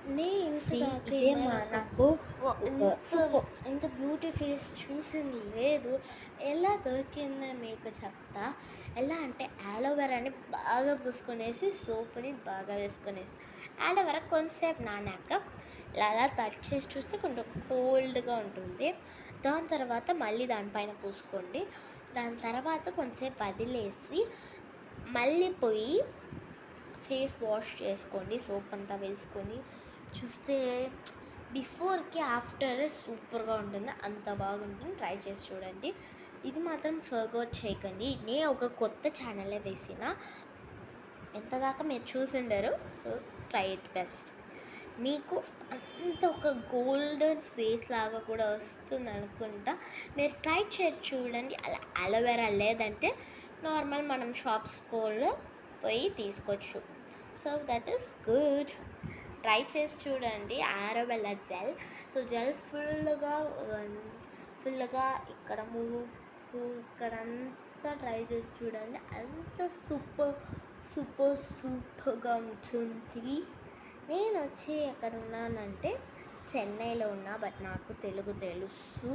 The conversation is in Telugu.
ఇంత దాకా ఇదే మా నాకు ఒక సూపర్. ఇంత బ్యూటీ ఫేస్ చూసింది లేదు. ఎలా దొరికిందో మీకు చెప్తా. ఎలా అంటే యాలోవెరాని బాగా పూసుకొనేసి సోప్‌ని బాగా వేసుకొనేసి యాలోవెరా కొంతసేపు నానాక అలా టచ్ చేసి చూస్తే కొంచెం కోల్డ్‌గా ఉంటుంది. దాని తర్వాత మళ్ళీ దానిపైన పూసుకోండి. దాని తర్వాత కొంతసేపు వదిలేసి మళ్ళీ పోయి ఫేస్ వాష్ చేసుకోండి సోప్ అంతా వేసుకొని. చూస్తే బిఫోర్‌కి ఆఫ్టర్ సూపర్‌గా ఉంటుంది. అంత బాగుంటుంది. ట్రై చేసి చూడండి. ఇది మాత్రం ఫర్గెట్ చేయకండి. నేను ఒక కొత్త ఛానలే వేసిన. ఎంత దాకా మీరు చూసుండరు. So try it best. మీకు అంత ఒక గోల్డెన్ ఫేస్ లాగా కూడా వస్తుందనుకుంటా. మీరు ట్రై చేసి చూడండి. అలా అలోవెరా లేదంటే నార్మల్ మనం షాప్స్‌లో పోయి తీసుకోవచ్చు. So that is good. Try చేసి చూడండి ఆరోవెల్లా జెల్. సో జెల్ ఫుల్‌గా ఇక్కడ ముక్కు ఇక్కడంతా ట్రై చేసి చూడండి. అంత సూపర్‌గా ఉంటుంది. నేను వచ్చి ఎక్కడ ఉన్నానంటే చెన్నైలో ఉన్నా. బట్ నాకు తెలుగు తెలుసు.